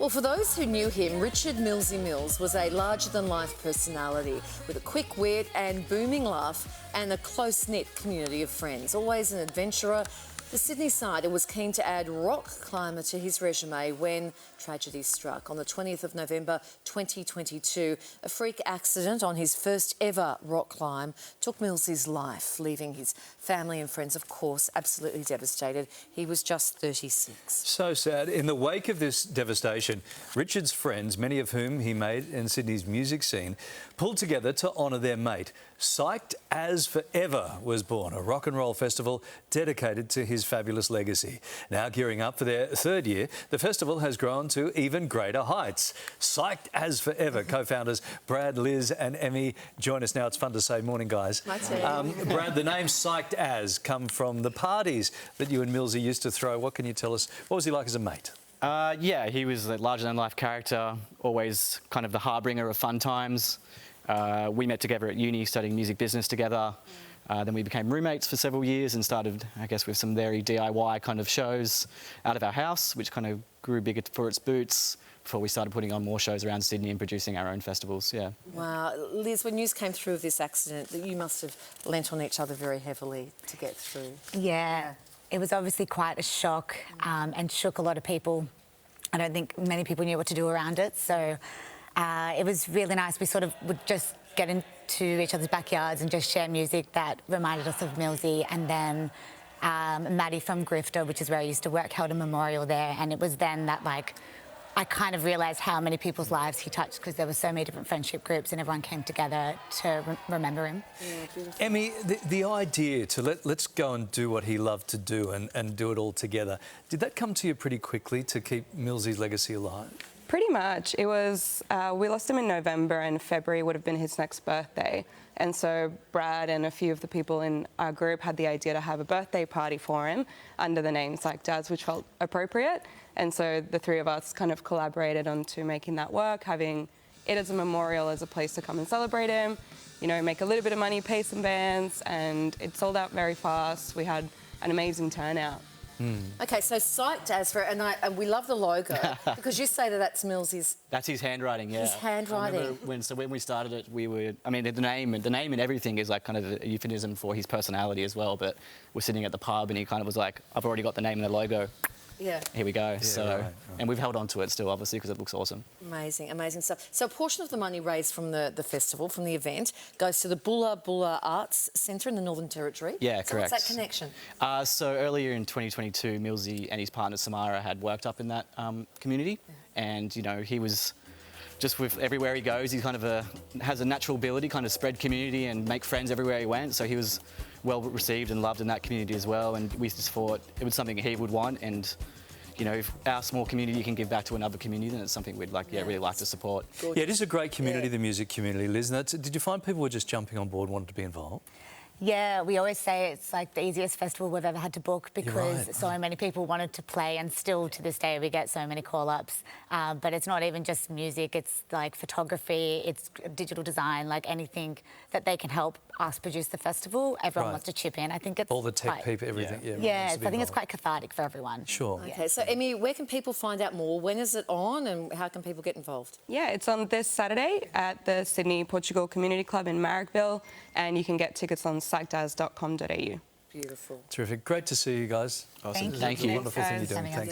Well, for those who knew him, Richard Millsy Mills was a larger-than-life personality with a quick wit and booming laugh and a close-knit community of friends. Always an adventurer, the Sydney Sider was keen to add rock climber to his resume when tragedy struck. On the 20th of November 2022, a freak accident on his first ever rock climb took Millsy's life, leaving his family and friends, of course, absolutely devastated. He was just 36. So sad. In the wake of this devastation, Richard's friends, many of whom he made in Sydney's music scene, pulled together to honour their mate. Psyched As Forever was born, a rock and roll festival dedicated to his fabulous legacy. Now gearing up for their third year, the festival has grown to even greater heights. Psyched As Forever co-founders Brad, Liz and Emmy join us now. It's fun to say morning, guys. My team. Brad, the name Psyched As come from the parties that you and Millsy used to throw. What can you tell us? What was he like as a mate? Yeah, he was a larger-than-life character, always kind of the harbinger of fun times. We met together at uni studying music business together. Then we became roommates for several years and started, I guess, with some very DIY kind of shows out of our house, which kind of grew bigger for its boots before we started putting on more shows around Sydney and producing our own festivals, yeah. Wow. Liz, when news came through of this accident, you must have lent on each other very heavily to get through. Yeah, it was obviously quite a shock and shook a lot of people. I don't think many people knew what to do around it, so it was really nice. We sort of would just get into each other's backyards and just share music that reminded us of Millsy. And then Maddie from Grifter, which is where I used to work, held a memorial there. And it was then that, like, I kind of realised how many people's lives he touched because there were so many different friendship groups and everyone came together to remember him. Yeah, Emmy, the idea to let's go and do what he loved to do and do it all together, did that come to you pretty quickly to keep Millsy's legacy alive? Pretty much. It was, we lost him in November and February would have been his next birthday. And so Brad and a few of the people in our group had the idea to have a birthday party for him under the name Psyched As, which felt appropriate. And so the three of us kind of collaborated onto making that work, having it as a memorial, as a place to come and celebrate him, you know, make a little bit of money, pay some bands, and it sold out very fast. We had an amazing turnout. OK, so Psyched As for, and we love the logo because you say that that's Millsy's. That's his handwriting, yeah. His handwriting. I remember when we started it, we were, I mean, the name and everything is like kind of a euphemism for his personality as well, but we're sitting at the pub and he kind of was like, I've already got the name and the logo. Yeah. Here we go. Yeah, so, right. and we've held on to it still, obviously, because it looks awesome. Amazing, amazing stuff. So a portion of the money raised from the festival, from the event, goes to the Bulla Bulla Arts Centre in the Northern Territory. Yeah, so correct. What's that connection? So earlier in 2022, Millsy and his partner Samara had worked up in that community, and you know he was just with everywhere he goes, he kind of has a natural ability, kind of spread community and make friends everywhere he went. So he was well received and loved in that community as well, and we just thought it was something he would want. And you know, if our small community can give back to another community, then it's something we'd like, really like to support. Gorgeous. Yeah, it is a great community, the music community, Liz. And did you find people were just jumping on board, wanted to be involved? Yeah, we always say it's like the easiest festival we've ever had to book because so many people wanted to play, and still to this day we get so many call-ups. But it's not even just music, it's like photography, it's digital design, like anything that they can help us produce the festival. Everyone wants to chip in. I think it's all the tech people, everything. Yeah, I think it's quite cathartic for everyone. Sure. OK, so Emmy, where can people find out more? When is it on and how can people get involved? Yeah, it's on this Saturday at the Sydney Portugal Community Club in Marrickville, and you can get tickets on psychedas.com.au. Beautiful. Terrific. Great to see you guys. Awesome. Thank you. Thank you. Wonderful thing you're doing. Having us. Thanks.